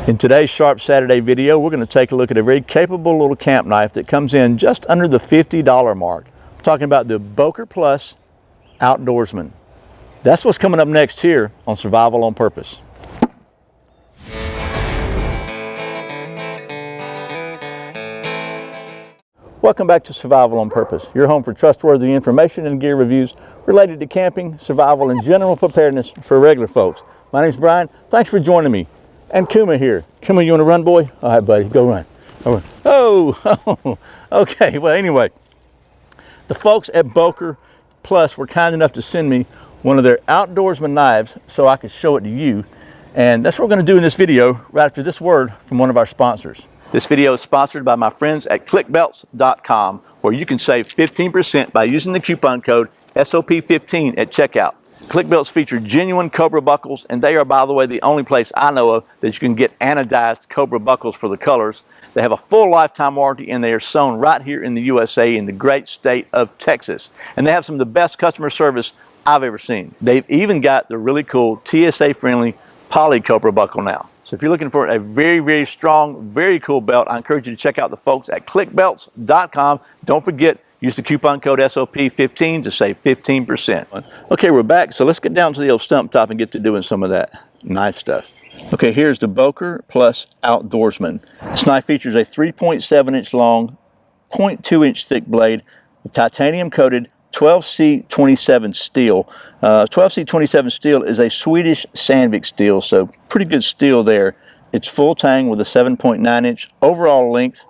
In today's Sharp Saturday video, we're going to take a look at a very capable little camp knife that comes in just under the $50 mark. I'm talking about the Boker Plus Outdoorsman. That's what's coming up next here on Survival on Purpose. Welcome back to Survival on Purpose, your home for trustworthy information and gear reviews related to camping, survival, and general preparedness for regular folks. My name's Brian. Thanks for joining me. And Kuma here. Kuma, you want to run, boy? All right, buddy, go run. Oh, okay. Well, anyway, the folks at Boker Plus were kind enough to send me one of their Outdoorsman knives so I could show it to you. And that's what we're going to do in this video right after this word from one of our sponsors. This video is sponsored by my friends at clickbelts.com, where you can save 15% by using the coupon code SOP15 at checkout. ClickBelts feature genuine Cobra buckles, and they are, by the way, the only place I know of that you can get anodized Cobra buckles for the colors. They have a full lifetime warranty, and they are sewn right here in the USA in the great state of Texas. And they have some of the best customer service I've ever seen. They've even got the really cool TSA-friendly poly Cobra buckle now. So if you're looking for a very, very strong, very cool belt, I encourage you to check out the folks at clickbelts.com. Don't forget, use the coupon code SOP15 to save 15%. Okay, we're back, so let's get down to the old stump top and get to doing some of that knife stuff. Okay, here's the Boker Plus Outdoorsman. This knife features a 3.7-inch long, 0.2-inch thick blade with titanium-coated 12C27 steel. 12C27 steel is a Swedish Sandvik steel, so pretty good steel there. It's full tang with a 7.9-inch overall length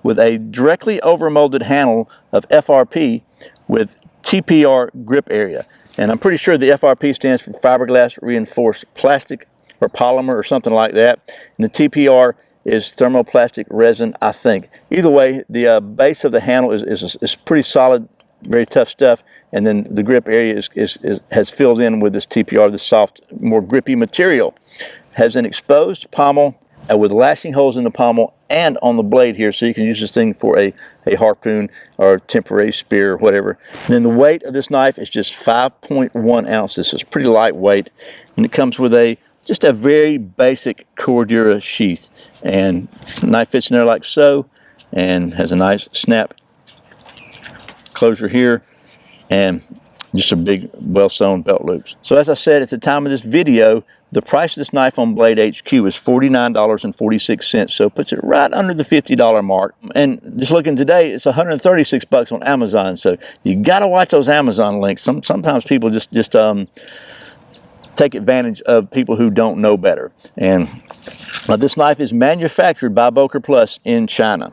with a directly overmolded handle of FRP with TPR grip area. And I'm pretty sure the FRP stands for fiberglass reinforced plastic or polymer or something like that. And the TPR is thermoplastic resin, I think. Either way, the base of the handle is pretty solid, very tough stuff, and then the grip area has filled in with this TPR, this soft, more grippy material. Has an exposed pommel with lashing holes in the pommel and on the blade here, so you can use this thing for a harpoon or a temporary spear or whatever. And then the weight of this knife is just 5.1 ounces, so it's pretty lightweight, and it comes with just a very basic Cordura sheath, and the knife fits in there like so, and has a nice snap closure here, and just a big well-sewn belt loops. So as I said at the time of this video, the price of this knife on Blade HQ is $49.46, so it puts it right under the $50 mark. And just looking today, it's $136 on Amazon, so you gotta watch those Amazon links. Sometimes people just take advantage of people who don't know better. And this knife is manufactured by Boker Plus in China.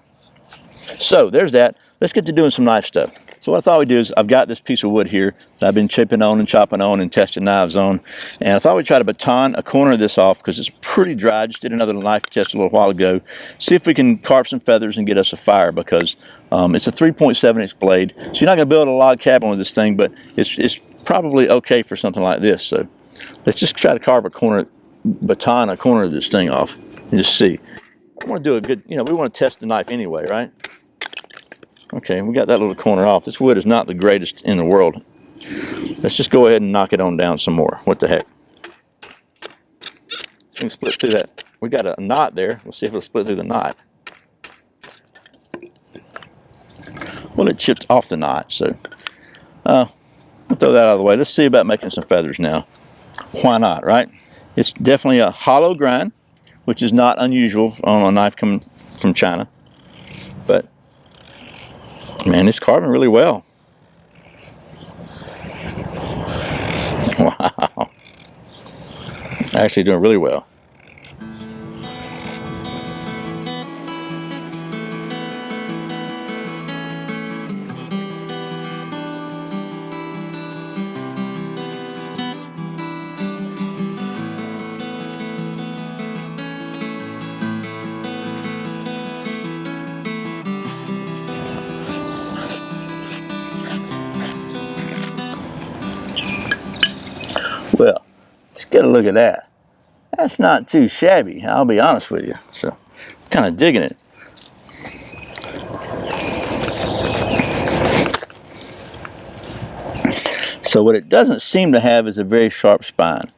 So there's that. Let's get to doing some knife stuff. So what I thought we'd do is, I've got this piece of wood here that I've been chipping on and chopping on and testing knives on, and I thought we'd try to baton a corner of this off because it's pretty dry. I just did another knife test a little while ago. See if we can carve some feathers and get us a fire, because it's a 3.7-inch blade, so you're not going to build a log cabin with this thing, but it's probably okay for something like this. So let's just try to carve baton a corner of this thing off and just see. I want to do a good, we want to test the knife anyway, right? Okay, we got that little corner off. This wood is not the greatest in the world. Let's just go ahead and knock it on down some more. What the heck? We can split through that. We got a knot there. We'll see if it'll split through the knot. Well, it chipped off the knot, so we'll throw that out of the way. Let's see about making some feathers now. Why not, right? It's definitely a hollow grind, which is not unusual on a knife coming from China. But man, it's carving really well. Wow. Actually doing really well. Well, just get a look at that. That's not too shabby, I'll be honest with you. So, kind of digging it. So what it doesn't seem to have is a very sharp spine.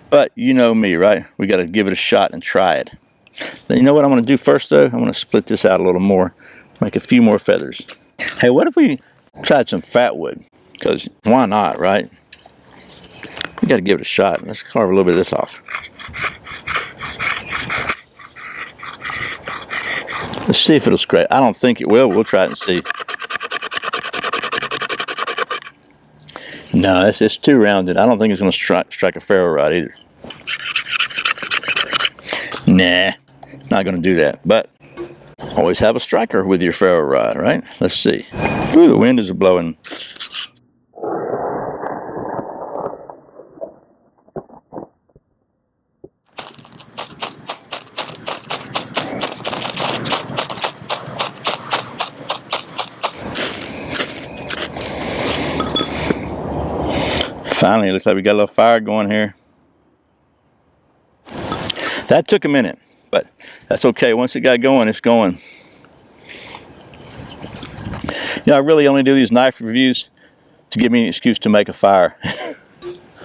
But you know me, right? We got to give it a shot and try it. Now, you know what I'm going to do first, though? I'm going to split this out a little more, make a few more feathers. Hey, what if we tried some fat wood? Because why not, right? We got to give it a shot. Let's carve a little bit of this off. Let's see if it'll scrape. I don't think it will. We'll try it and see. No, it's too rounded. I don't think it's going to strike a ferro rod either. Nah, it's not going to do that. But always have a striker with your ferro rod, right? Let's see. Ooh, the wind is blowing. Finally, it looks like we got a little fire going here. That took a minute, but that's okay. Once it got going, it's going. You know, I really only do these knife reviews to give me an excuse to make a fire.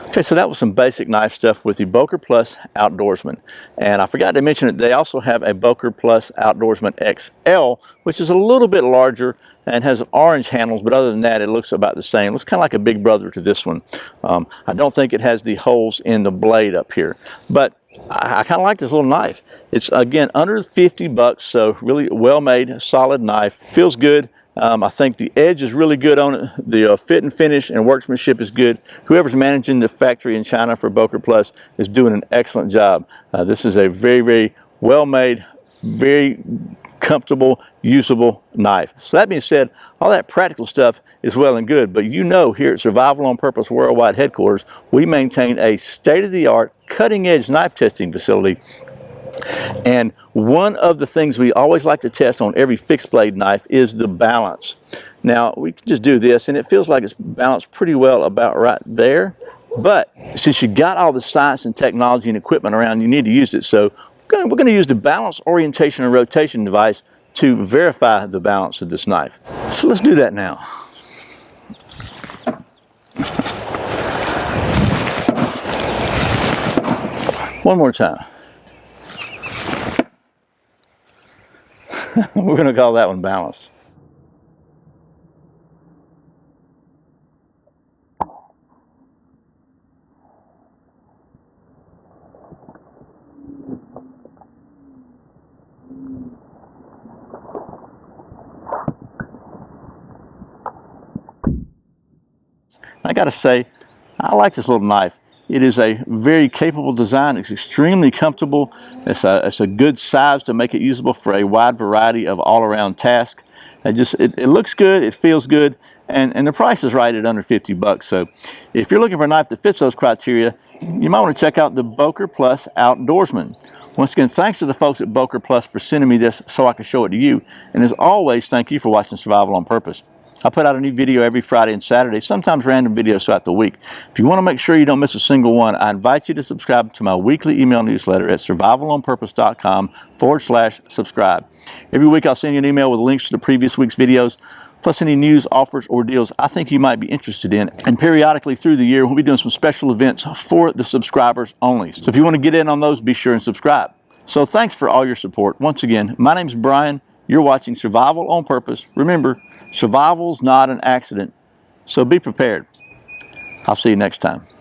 Okay, so that was some basic knife stuff with the Boker Plus Outdoorsman. And I forgot to mention that they also have a Boker Plus Outdoorsman XL, which is a little bit larger and has orange handles, but other than that, it looks about the same. It looks kind of like a big brother to this one. I don't think it has the holes in the blade up here, but I kind of like this little knife. It's, again, under 50 bucks, so really well-made, solid knife. Feels good. I think the edge is really good on it. The fit and finish and workmanship is good. Whoever's managing the factory in China for Boker Plus is doing an excellent job. This is a very, very well-made, very comfortable, usable knife. So that being said, all that practical stuff is well and good, but you know, here at Survival on Purpose Worldwide Headquarters, we maintain a state-of-the-art, cutting-edge knife testing facility. And one of the things we always like to test on every fixed blade knife is the balance. Now, we can just do this, and it feels like it's balanced pretty well about right there. But since you got all the science and technology and equipment around, you need to use it. So we're going to use the balance orientation and rotation device to verify the balance of this knife. So let's do that now. One more time. We're going to call that one balance. I got to say, I like this little knife. It is a very capable design. It's extremely comfortable. It's a good size to make it usable for a wide variety of all-around tasks. It looks good, it feels good, and the price is right at under 50 bucks. So if you're looking for a knife that fits those criteria, you might want to check out the Boker Plus Outdoorsman. Once again, thanks to the folks at Boker Plus for sending me this so I can show it to you. And as always, thank you for watching Survival on Purpose. I put out a new video every Friday and Saturday, sometimes random videos throughout the week. If you want to make sure you don't miss a single one, I invite you to subscribe to my weekly email newsletter at survivalonpurpose.com/subscribe. Every week I'll send you an email with links to the previous week's videos, plus any news, offers, or deals I think you might be interested in. And periodically through the year, we'll be doing some special events for the subscribers only. So if you want to get in on those, be sure and subscribe. So thanks for all your support. Once again, my name's Brian. You're watching Survival on Purpose. Remember, survival's not an accident, so be prepared. I'll see you next time.